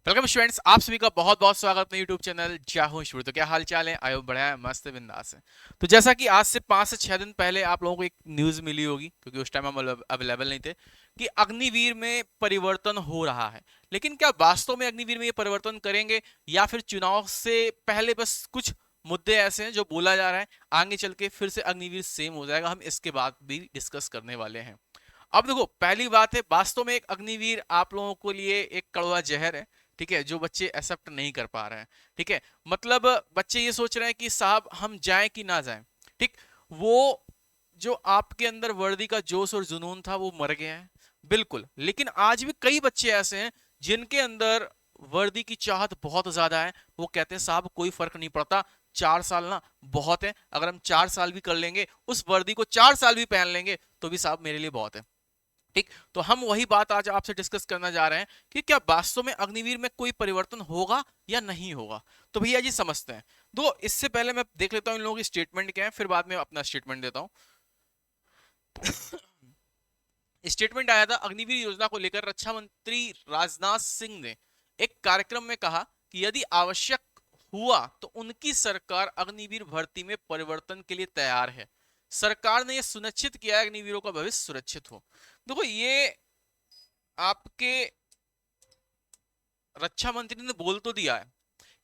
Welcome students, आप सभी का बहुत बहुत स्वागत अपने यूट्यूब चैनल जाहू शुरू। तो क्या हाल चाल है? आयो बढ़िया है, मस्त है, बिंदास है। तो जैसा कि आज से 5 से 6 दिन पहले आप लोगों को एक न्यूज मिली होगी, क्योंकि उस टाइम हम अवेलेबल नहीं थे, कि अग्निवीर में परिवर्तन हो रहा है। लेकिन क्या वास्तव में अग्निवीर में ये परिवर्तन करेंगे, या फिर चुनाव से पहले बस कुछ मुद्दे ऐसे हैं जो बोला जा रहा है, आगे चल के फिर से अग्निवीर सेम हो जाएगा? हम इसके बाद भी डिस्कस करने वाले हैं। अब देखो, पहली बात है, वास्तव में एक अग्निवीर आप लोगों के लिए एक कड़वा जहर है। ठीक है, जो बच्चे एक्सेप्ट नहीं कर पा रहे हैं। ठीक है, मतलब बच्चे ये सोच रहे हैं कि साहब हम जाएं कि ना जाएं। ठीक, वो जो आपके अंदर वर्दी का जोश और जुनून था वो मर गया है, बिल्कुल। लेकिन आज भी कई बच्चे ऐसे हैं जिनके अंदर वर्दी की चाहत बहुत ज्यादा है। वो कहते हैं साहब कोई फर्क नहीं पड़ता, 4 साल ना बहुत है, अगर हम 4 साल भी कर लेंगे, उस वर्दी को 4 साल भी पहन लेंगे तो भी साहब मेरे लिए बहुत है। ठीक, तो हम वही बात आज आपसे डिस्कस करना जा रहे हैं कि क्या वास्तव में अग्निवीर में कोई परिवर्तन होगा या नहीं होगा। तो भैया जी समझते हैं। दो, इससे पहले मैं देख लेता हूं इन लोगों की स्टेटमेंट क्या है, फिर बाद में अपना स्टेटमेंट देता हूं। स्टेटमेंट आया था अग्निवीर योजना को लेकर, रक्षा मंत्री राजनाथ सिंह ने एक कार्यक्रम में कहा कि यदि आवश्यक हुआ तो उनकी सरकार अग्निवीर भर्ती में परिवर्तन के लिए तैयार है। सरकार ने यह सुनिश्चित किया है अग्निवीरों का भविष्य सुरक्षित हो। देखो, ये आपके रक्षा मंत्री ने बोल तो दिया है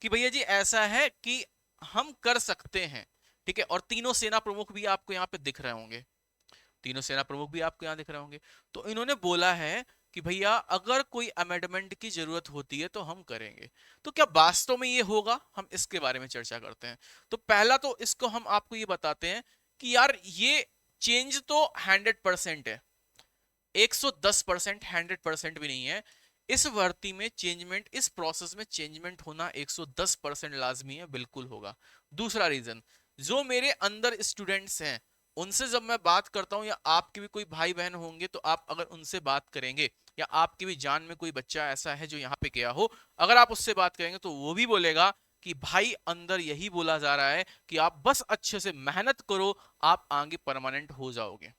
कि भैया जी ऐसा है कि हम कर सकते हैं। ठीक है, और तीनों सेना प्रमुख भी आपको यहाँ पे दिख रहे होंगे, तीनों सेना प्रमुख भी आपको यहाँ दिख रहे होंगे। तो इन्होंने बोला है कि भैया अगर कोई अमेंडमेंट की जरूरत होती है तो हम करेंगे। तो क्या वास्तव में ये होगा, हम इसके बारे में चर्चा करते हैं। तो पहला तो इसको हम आपको ये बताते हैं कि यार ये चेंज तो 100% है, 110%, 100% भी नहीं है। इस भर्ती में चेंजमेंट, इस प्रोसेस में चेंजमेंट होना 110% लाजमी है, बिल्कुल होगा। दूसरा रीजन, जो मेरे अंदर स्टूडेंट्स हैं उनसे जब मैं बात करता हूं, या आपके भी कोई भाई बहन होंगे तो आप अगर उनसे बात करेंगे, या आपके भी जान में कोई बच्चा ऐसा है जो यहाँ पे गया हो, अगर आप उससे बात करेंगे तो वो भी बोलेगा कि भाई अंदर यही बोला जा रहा है कि आप बस अच्छे से मेहनत करो, आप आगे परमानेंट हो जाओगे।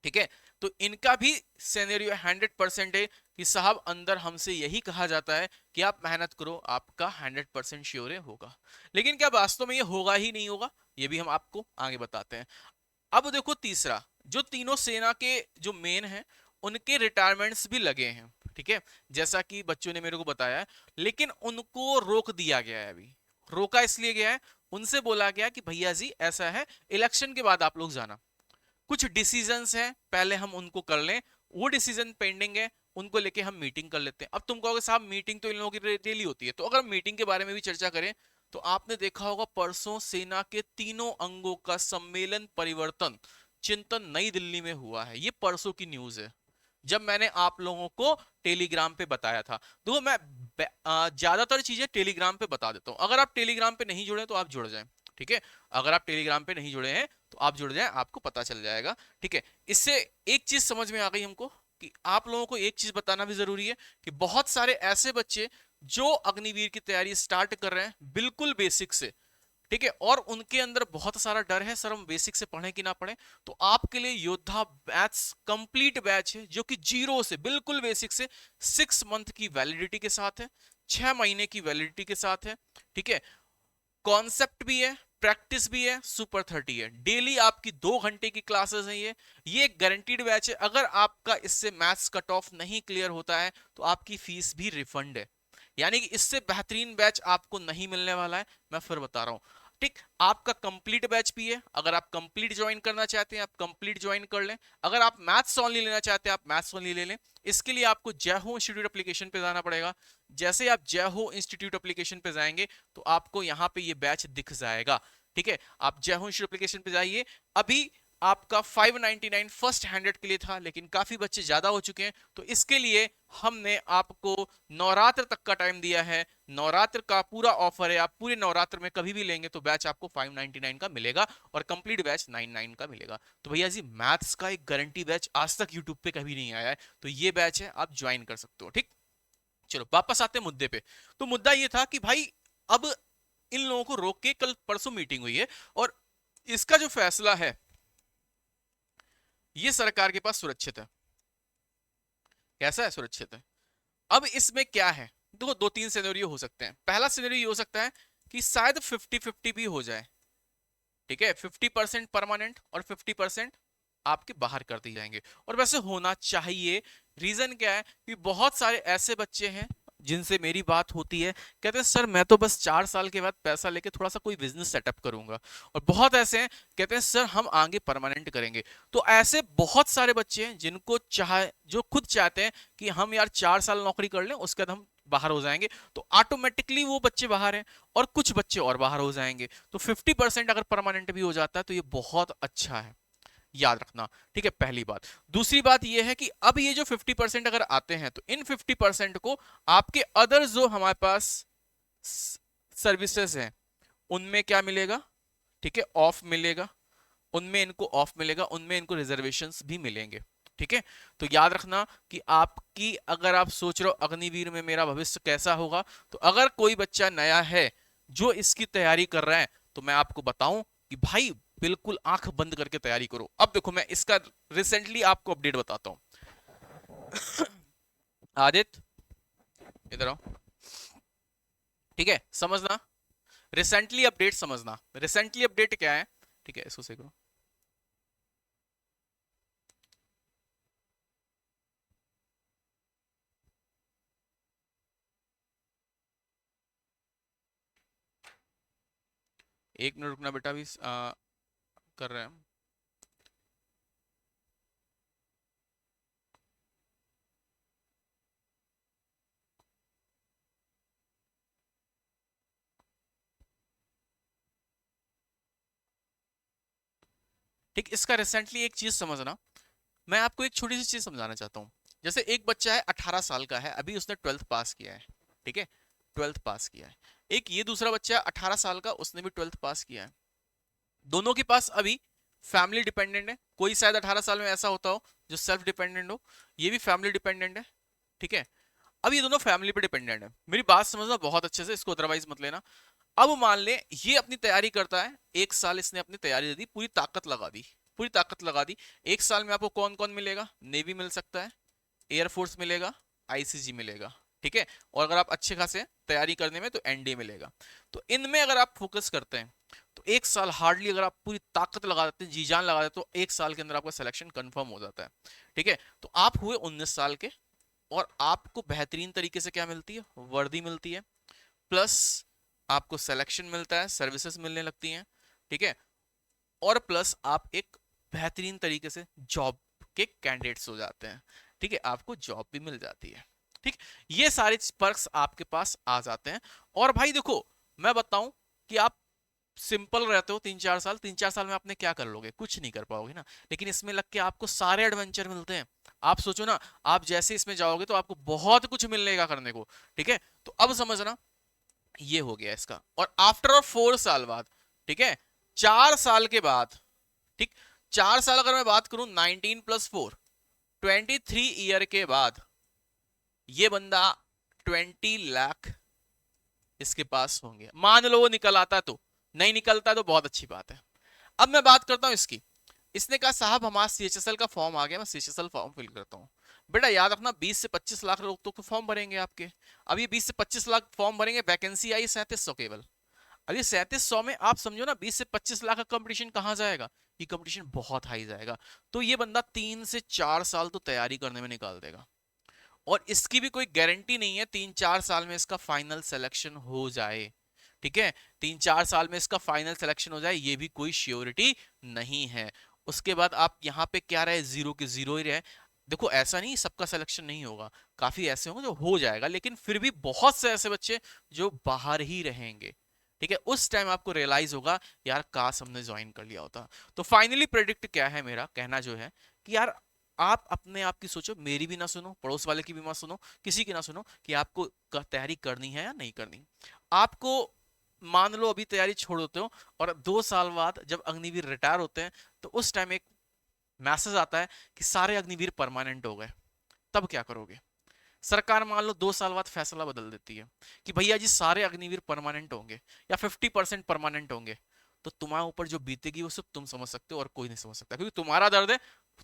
ठीक है, तो इनका भी सिनेरियो 100% है कि साहब अंदर हमसे यही कहा जाता है कि आप मेहनत करो, आपका 100% श्योर होगा। लेकिन क्या वास्तव में ये होगा ही नहीं होगा, ये भी हम आपको आगे बताते हैं। अब देखो, तीसरा, जो तीनों सेना के जो मेन हैं उनके रिटायरमेंट्स भी लगे हैं। ठीक है, जैसा कि बच्चों ने मेरे को बताया है, लेकिन उनको रोक दिया गया है। अभी रोका इसलिए गया है, उनसे बोला गया कि भैया जी ऐसा है, इलेक्शन के बाद आप लोग जाना, कुछ डिसीजंस हैं पहले हम उनको कर लें, वो डिसीजन पेंडिंग है, उनको लेके हम मीटिंग कर लेते हैं। अब तुम कहोगे साहब मीटिंग तो इन लोगों की डेली होती है, तो अगर मीटिंग के बारे में भी चर्चा करें तो आपने देखा होगा परसों सेना के तीनों अंगों का सम्मेलन परिवर्तन चिंतन नई दिल्ली में हुआ है। ये परसों की न्यूज है, जब मैंने आप लोगों को टेलीग्राम पे बताया था। देखो, मैं ज्यादातर चीजें टेलीग्राम पे बता देता हूं, अगर आप टेलीग्राम पे नहीं जुड़े तो आप जुड़ जाएं। ठीक है, अगर आप टेलीग्राम पे नहीं जुड़े हैं तो आप जुड़ जाएं, आपको पता चल जाएगा। ठीक है, इससे एक चीज समझ में आ गई हमको कि आप लोगों को एक चीज बताना भी जरूरी है कि बहुत सारे ऐसे बच्चे जो अग्निवीर की तैयारी स्टार्ट कर रहे हैं बिल्कुल बेसिक से, ठीक है, और उनके अंदर बहुत सारा डर है, सर हम बेसिक से पढ़ें कि ना पढ़ें। तो आपके लिए योद्धा बैच, कंप्लीट बैच है, जो कि जीरो से, बिल्कुल बेसिक से 6 मंथ की वैलिडिटी के साथ है, 6 महीने की वैलिडिटी के साथ है। ठीक है, कॉन्सेप्ट भी है, प्रैक्टिस भी है, सुपर 30 है, डेली आपकी 2 घंटे की क्लासेस है। ये गारंटीड बैच है। अगर आपका इससे मैथ्स कट ऑफ नहीं क्लियर होता है तो आपकी फीस भी रिफंड है, यानी कि इससे बेहतरीन बैच आपको नहीं मिलने वाला है, मैं फिर बता रहा हूं। ठीक, आपका कंप्लीट बैच भी है, अगर आप कंप्लीट ज्वाइन करना चाहते हैं आप कंप्लीट ज्वाइन कर लें, अगर आप मैथ्स ओनली लेना चाहते हैं आप मैथ्स ओनली ले लें। इसके लिए आपको जय हो इंस्टीट्यूट एप्लीकेशन पे जाना पड़ेगा। जैसे आप जय हो इंस्टीट्यूट एप्लीकेशन पे जाएंगे तो आपको यहाँ पे ये बैच दिख जाएगा। ठीक है, आप जय हो इंस्टीट्यूट एप्लीकेशन पे जाइए। अभी आपका 599 फर्स्ट 100 के लिए था, लेकिन काफी बच्चे ज्यादा हो चुके हैं, तो इसके लिए हमने आपको नवरात्र तक का टाइम दिया है। नवरात्र का पूरा ऑफर है, आप पूरे नवरात्र में कभी भी लेंगे तो बैच आपको 599 का मिलेगा, और कंप्लीट बैच 99 का मिलेगा। तो भैया जी मैथ्स का एक गारंटी बैच आज तक यूट्यूब पे कभी नहीं आया है, तो ये बैच है, आप ज्वाइन कर सकते हो। ठीक, चलो वापस आते हैं मुद्दे पे। तो मुद्दा ये था कि भाई अब इन लोगों को रोक के, कल परसों मीटिंग हुई है और इसका जो फैसला है ये सरकार के पास सुरक्षित है। कैसा है? सुरक्षित है। अब इसमें क्या है, देखो दो तीन सिनेरियो हो सकते हैं। पहला सिनेरियो ये हो सकता है कि शायद 50-50 भी हो जाए, ठीक है, 50% परमानेंट और 50% आपके बाहर कर दिए जाएंगे। और वैसे होना चाहिए। रीजन क्या है कि बहुत सारे ऐसे बच्चे हैं जिनसे मेरी बात होती है, कहते हैं सर मैं तो बस 4 साल के बाद पैसा लेके थोड़ा सा कोई बिजनेस सेटअप करूंगा। और बहुत ऐसे हैं कहते हैं सर हम आगे परमानेंट करेंगे। तो ऐसे बहुत सारे बच्चे हैं जिनको जो खुद चाहते हैं कि हम यार 4 साल नौकरी कर लें उसके बाद हम बाहर हो जाएंगे, तो ऑटोमेटिकली वो बच्चे बाहर हैं। और कुछ बच्चे और बाहर हो जाएंगे, तो 50% अगर परमानेंट भी हो जाता है तो ये बहुत अच्छा है, याद रखना। ठीक है, पहली बात। दूसरी बात यह है कि अब ये जो 50% अगर आते हैं तो इन 50% को आपके अदर जो हमारे पास सर्विसेज हैं उनमें क्या मिलेगा, ठीक है, ऑफ मिलेगा, उनमें इनको ऑफ मिलेगा, उनमें इनको रिजर्वेशंस भी मिलेंगे। ठीक है, तो याद रखना कि आपकी, अगर आप सोच रहे हो अग्निवीर में मेरा भविष्य कैसा होगा, तो अगर कोई बच्चा नया है जो इसकी तैयारी कर रहा है तो मैं आपको बताऊं कि भाई बिल्कुल आंख बंद करके तैयारी करो। अब देखो मैं इसका रिसेंटली आपको अपडेट बताता हूं। आदित्य इधर आओ, ठीक है, समझना, रिसेंटली अपडेट समझना। रिसेंटली अपडेट क्या है, ठीक है, इसको सही करो। एक मिनट रुकना बेटा, अभी कर रहे हैं। ठीक, इसका रिसेंटली एक चीज समझना। मैं आपको एक छोटी सी चीज समझाना चाहता हूँ। जैसे एक बच्चा है 18 साल का है, अभी उसने 12th पास किया है, ठीक है, 12th पास किया है। एक ये दूसरा बच्चा है 18 साल का, उसने भी 12th पास किया है। दोनों के पास अभी फैमिली डिपेंडेंट है। कोई शायद 18 साल में ऐसा होता हो जो सेल्फ डिपेंडेंट हो, ये भी फैमिली डिपेंडेंट है। ठीक है, अब ये दोनों फैमिली पे डिपेंडेंट है। मेरी बात समझना बहुत अच्छे से, इसको अदरवाइज मत लेना। अब मान ले ये अपनी तैयारी करता है, 1 साल इसने अपनी तैयारी दे दी, पूरी ताकत लगा दी, पूरी ताकत लगा दी। 1 साल में आपको कौन कौन मिलेगा, नेवी मिल सकता है, एयरफोर्स मिलेगा, आईसीजी मिलेगा, ठीक है, और अगर आप अच्छे खासे तैयारी करने में तो एनडीए मिलेगा। तो इनमें अगर आप फोकस करते हैं तो 1 साल हार्डली अगर आप पूरी ताकत लगा देते हैं, जी जान लगा देते, तो 1 साल के अंदर आपका सिलेक्शन कंफर्म हो जाता है। ठीक है, तो आप हुए 19 साल के, और आपको बेहतरीन तरीके से क्या मिलती है, वर्दी मिलती है, प्लस आपको सिलेक्शन मिलता है, सर्विसेज मिलने लगती हैं, ठीक है, और प्लस आप एक बेहतरीन तरीके से जॉब के कैंडिडेट्स हो जाते हैं। ठीक है, आपको जॉब भी मिल जाती है। ठीक, ये सारे पर्क्स आपके पास आ जाते हैं। और भाई देखो, मैं बताऊं कि आप सिंपल रहते हो 3-4 साल, 3-4 साल में आपने क्या कर लोगे, कुछ नहीं कर पाओगे ना। लेकिन इसमें लग के आपको सारे एडवेंचर मिलते हैं। आप सोचो ना, आप जैसे इसमें जाओगे तो आपको बहुत कुछ मिलेगा करने को। ठीक है, तो अब समझना, ये हो गया इसका। और आफ्टर 4 साल बाद, ठीक है, 4 साल के बाद, ठीक, 4 साल अगर मैं बात करूं 19+4, 23 ईयर के बाद ये बंदा 20 लाख इसके पास होंगे। मान लो वो निकल आता है, तो नहीं निकलता तो बहुत अच्छी बात है। अब मैं बात करता हूं इसकी। इसने कहा साहब हमारा सीएचएसएल का फॉर्म आ गया, मैं सीएचएसएल फॉर्म फिल करता हूं। बेटा याद रखना 20 से 25 लाख लोग तो फॉर्म भरेंगे आपके। अब ये 20 से 25 लाख फॉर्म भरेंगे, वैकेंसी आई 3700 केवल। अब ये 3700 में आप समझो ना 20 से 25 लाख का कंपटीशन कहां जाएगा, ये कंपटीशन बहुत हाई जाएगा। तो ये बंदा 3 से 4 साल तो तैयारी करने में निकाल देगा। और इसकी भी कोई गारंटी नहीं है 3-4 साल में इसका फाइनल सिलेक्शन हो जाए। ठीक है, 3-4 साल में इसका फाइनल सिलेक्शन हो जाए, ये भी कोई श्योरिटी नहीं है। उसके बाद आप यहाँ पे क्या रहे, जीरो के जीरो ही रहे। देखो ऐसा नहीं सबका सिलेक्शन नहीं होगा, काफी ऐसे होंगे जो हो जाएगा, लेकिन फिर भी बहुत से ऐसे बच्चे जो बाहर ही रहेंगे। ठीक है, उस टाइम आपको रियलाइज होगा यार काश हमने ज्वाइन कर लिया होता। तो फाइनली प्रेडिक्ट क्या है, मेरा कहना जो है कि यार आप अपने आप की सोचो, मेरी भी ना सुनो, पड़ोस वाले की भी मत सुनो, किसी की ना सुनो कि आपको तैयारी करनी है या नहीं करनी। आपको मान लो अभी तैयारी छोड़ देते हो और 2 साल बाद जब अग्निवीर रिटायर होते हैं तो उस टाइम एक मैसेज आता है कि सारे अग्निवीर परमानेंट हो गए। तब क्या करोगे? सरकार मान लो 2 साल बाद फैसला बदल देती है कि भैया जी सारे अग्निवीर परमानेंट होंगे या 50% परमानेंट होंगे। तो तुम्हारे ऊपर जो बीतेगी वो सिर्फ तुम समझ सकते हो और कोई नहीं समझ सकता, क्योंकि तुम्हारा दर्द है,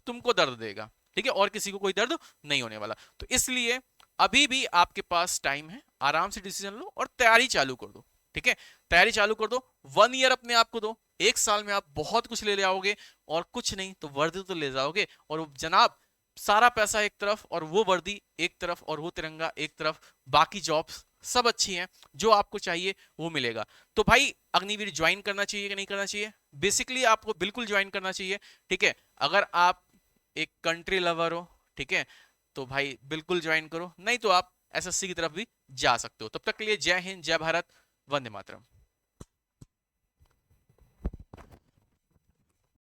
तुमको दर्द देगा। ठीक है, और किसी को कोई दर्द नहीं होने वाला। तो इसलिए अभी भी आपके पास टाइम है, आराम से डिसीजन लो और तैयारी चालू कर दो। ठीक है, तैयारी चालू कर दो। 1 ईयर अपने आप को दो, 1 साल में आप बहुत कुछ ले आओगे, और कुछ नहीं तो वर्दी तो ले जाओगे। और जनाब, सारा पैसा एक तरफ और वो वर्दी एक तरफ और वो तिरंगा एक तरफ, बाकी जॉब्स सब अच्छी हैं, जो आपको चाहिए वो मिलेगा। तो भाई अग्निवीर ज्वाइन करना चाहिए कि नहीं करना चाहिए? बेसिकली आपको बिल्कुल ज्वाइन करना चाहिए। ठीक है, अगर आप एक कंट्री लवर हो, ठीक है, तो भाई बिल्कुल ज्वाइन करो, नहीं तो आप एसएससी की तरफ भी जा सकते हो। तब तक के लिए जय हिंद, जय भारत, वंदे मातरम।